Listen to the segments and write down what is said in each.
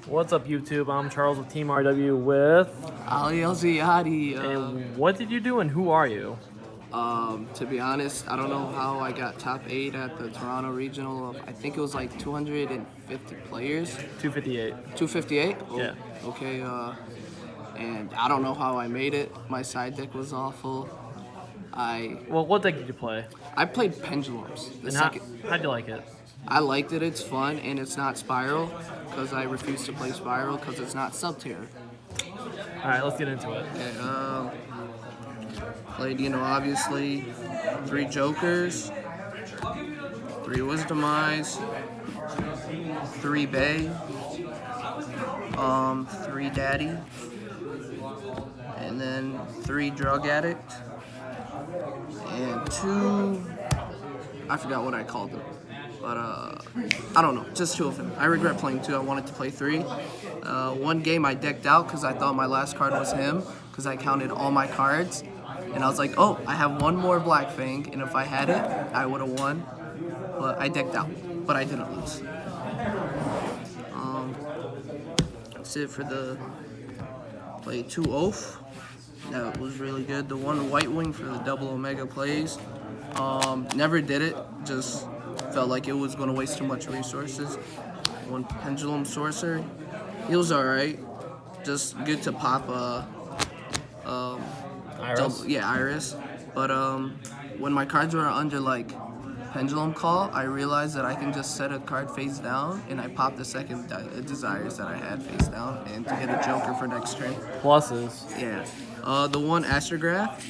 What's up, YouTube? I'm Charles with Team RW with. Alziyadi. And what did you do and who are you? To be honest, I don't know how I got top 8 at the Toronto Regional. I think it was like 250 players. 258. 258? Oh, Yeah. Okay, and I don't know how I made it. My side deck was awful. Well, what deck did you play? I played Pendulums. And how'd you like it? I liked it. It's fun, and it's not Spiral, because I refuse to play Spiral, because it's not Sub-Tier. Alright, let's get into it. Okay, played, obviously 3 Jokers, 3 Wisdom Eyes, 3 Bay, 3 Daddy, and then 3 Drug Addict, and 2, I forgot what I called them, but I don't know, just 2 of them. I regret playing 2, I wanted to play 3. One game I decked out because I thought my last card was him, because I counted all my cards. And I was like, oh, I have 1 more Black Fang, and if I had it, I would have won. But I decked out, but I didn't lose. That's it for the play 2 Oath. That was really good. The 1 White Wing for the double Omega plays. Never did it, just felt like it was going to waste too much resources. 1 Pendulum Sorcerer. He was alright. Just good to pop Iris? Iris. But when my cards were under like Pendulum Call, I realized that I can just set a card face down, and I popped the second Desires that I had face down, and to get a Joker for next turn. Pluses. Yeah. The 1 Astrograph,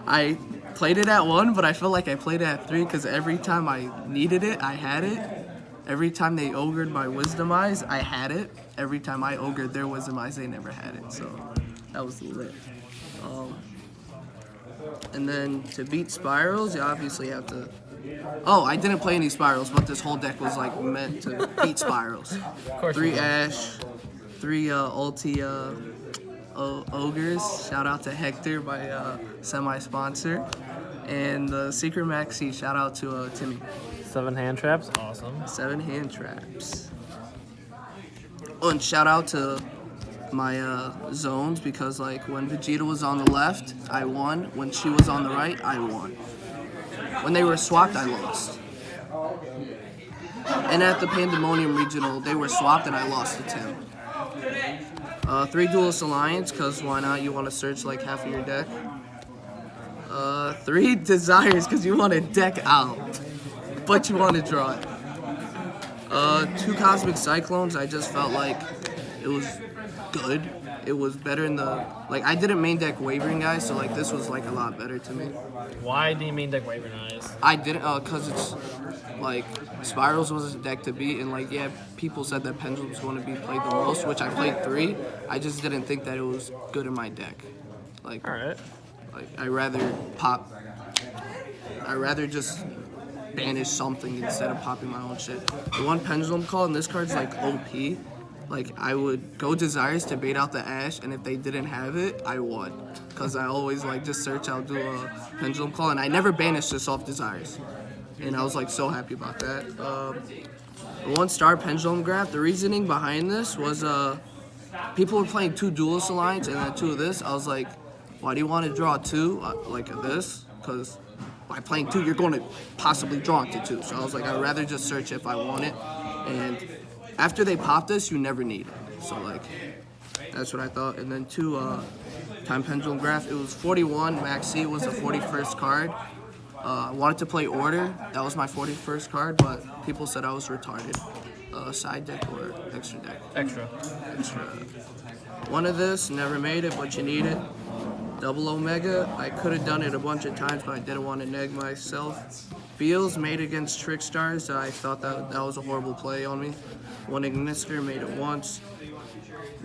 I played it at 1, but I felt like I played it at 3 because every time I needed it, I had it. Every time they ogred my Wisdom Eyes, I had it. Every time I ogred their Wisdom Eyes, they never had it. So that was lit. And then to beat Spirals, you obviously have to... Oh, I didn't play any Spirals, but this whole deck was like meant to beat Spirals. Of course 3 Ash, 3 ulti Ogres. Shout out to Hector, my semi-sponsor. And the Secret Maxi, shout out to Timmy. 7 hand traps, awesome. 7 hand traps. Oh, and shout out to my zones, because like when Vegeta was on the left, I won. When she was on the right, I won. When they were swapped, I lost. And at the Pandemonium Regional, they were swapped and I lost to Tim. 3 Duelist Alliance, because why not? You want to search like half of your deck. 3 Desires, because you want to deck out, but you want to draw it. 2 Cosmic Cyclones, I just felt like it was good. It was better in the... Like, I didn't main deck Wavering Eyes, so like this was like a lot better to me. Why do you mean deck Wavering Eyes? I didn't, because it's like Spirals was a deck to beat, and like, yeah, people said that Pendulum's going to be played the most, which I played 3. I just didn't think that it was good in my deck. Like, Alright. like I'd rather just banish something instead of popping my own shit. The 1 Pendulum Call, and this card's like OP. Like, I would go Desires to bait out the Ash, and if they didn't have it, I won. Because I always, like, just search out, do a Pendulum Call, and I never banished this off Desires. And I was, like, so happy about that. The 1 Star Pendulum Graph, the reasoning behind this was, people were playing 2 Duelist Alliance and then 2 of this. I was like, why do you want to draw 2, like this? Because by playing 2, you're going to possibly draw into 2. So I was like, I'd rather just search if I want it. And after they pop this, you never need it. So, like, that's what I thought. And then 2 Time Pendulum Graph. It was 41. Maxi was the 41st card. I wanted to play Order. That was my 41st card, but people said I was retarded. Side deck or extra deck? Extra. 1 of this, never made it, but you need it. Double Omega, I could have done it a bunch of times, but I didn't want to neg myself. Beals made against Trickstars. I thought that was a horrible play on me. 1 Ignister, made it once.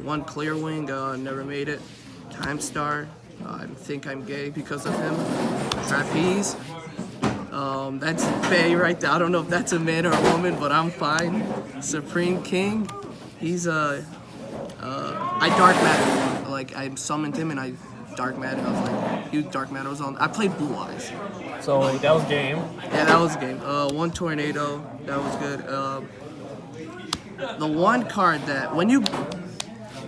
1 Clear Wing, never made it. Time Star, I think I'm gay because of him. Trapeze, that's Faye right there. I don't know if that's a man or a woman, but I'm fine. Supreme King, he's I Dark Matter. Like, I summoned him and I Dark Matter. I was like, he was Dark Matter was on. I played Blue Eyes. So that was game. Yeah, that was a game. 1 Tornado, that was good. the one card that when you,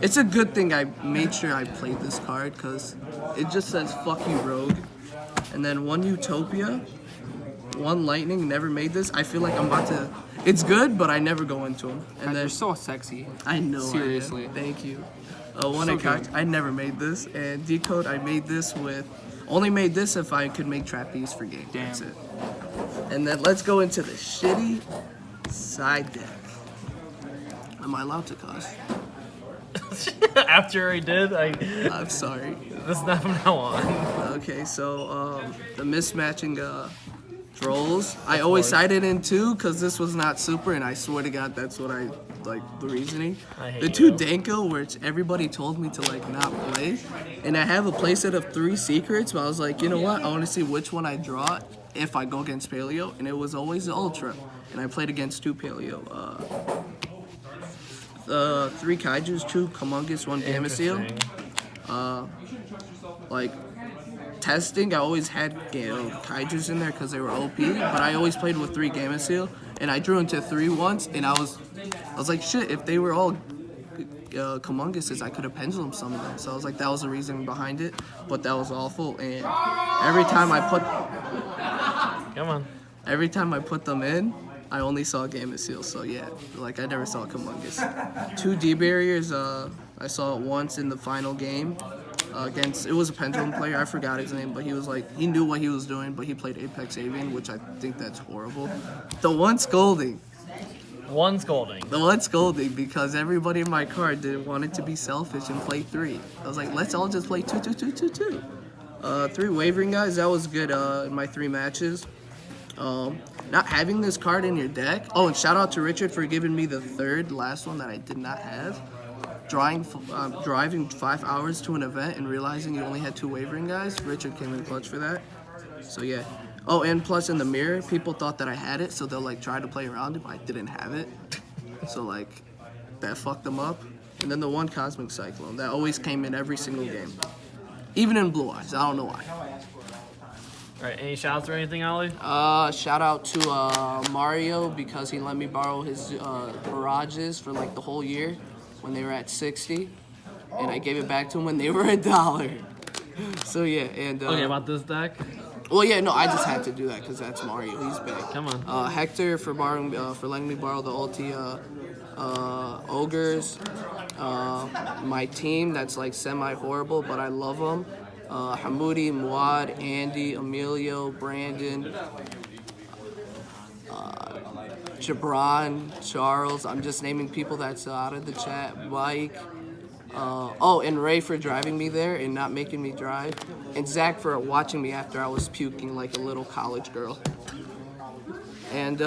it's a good thing I made sure I played this card because it just says "fuck you, Rogue," and then one Utopia, one Lightning. Never made this. I feel like I'm about to. It's good, but I never go into them. And They're then so sexy. I know. Seriously. Thank you. One So account. good. I never made this, and Decode. I made this with. Only made this if I could make trapeze for game. Damn. That's it. And then let's go into the shitty side deck. Am I allowed to cuss? After I did, I'm sorry. this is not from now on. Okay, so the mismatching trolls. I always sided in two because this was not super, and I swear to God, that's what I like the reasoning. I hate The two you. Danko, which everybody told me to like not play, and I have a playset of 3 secrets, but I was like, you know what? I want to see which one I draw if I go against Paleo, and it was always the Ultra, and I played against 2 Paleo. 3 Kaijus, 2 Humongous, 1 Gamma Seal. Interesting. Like testing, I always had Kaijus in there because they were OP, but I always played with 3 Gamma Seal, and I drew into 3 once, and I was like, shit, if they were all Humonguses, I could have Pendulum some of them. So I was like, that was the reason behind it, but that was awful. And every time I put them in, I only saw Gamma Seal. So yeah, like I never saw Humongus. 2 D barriers, I saw it once in the final game. Against, it was a Pendulum player, I forgot his name, but he was like, he knew what he was doing, but he played Apex Avian, which I think that's horrible. The one scolding because everybody in my card wanted to be selfish and play 3. I was like, let's all just play 2, 2, 2, 2, 2. 3 Wavering Guys, that was good in my 3 matches. Not having this card in your deck. Oh, and shout out to Richard for giving me the last one that I did not have. Driving 5 hours to an event and realizing you only had 2 Wavering Guys. Richard came in clutch for that. So yeah. Oh, and plus in the mirror, people thought that I had it, so they'll like try to play around it, but I didn't have it. So like, that fucked them up. And then the 1 Cosmic Cyclone, that always came in every single game. Even in Blue Eyes, I don't know why. Alright, any shouts or anything, Ollie? Shout out to Mario because he let me borrow his barrages for like the whole year when they were at 60, and I gave it back to him when they were $1. So yeah, and Okay, about this deck? well, yeah, no, I just had to do that because that's Mario. He's big. Come on. Hector for letting me borrow the ulti ogres. My team that's like semi-horrible, but I love them. Hamoudi, Muad, Andy, Emilio, Brandon, Jabron, Charles. I'm just naming people that's out of the chat. Mike. Oh, and Ray for driving me there and not making me drive. And Zach for watching me after I was puking like a little college girl. And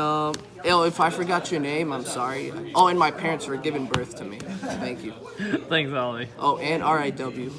if I forgot your name, I'm sorry. Oh, and my parents for giving birth to me. Thank you. Thanks, Ollie. Oh, and RIW.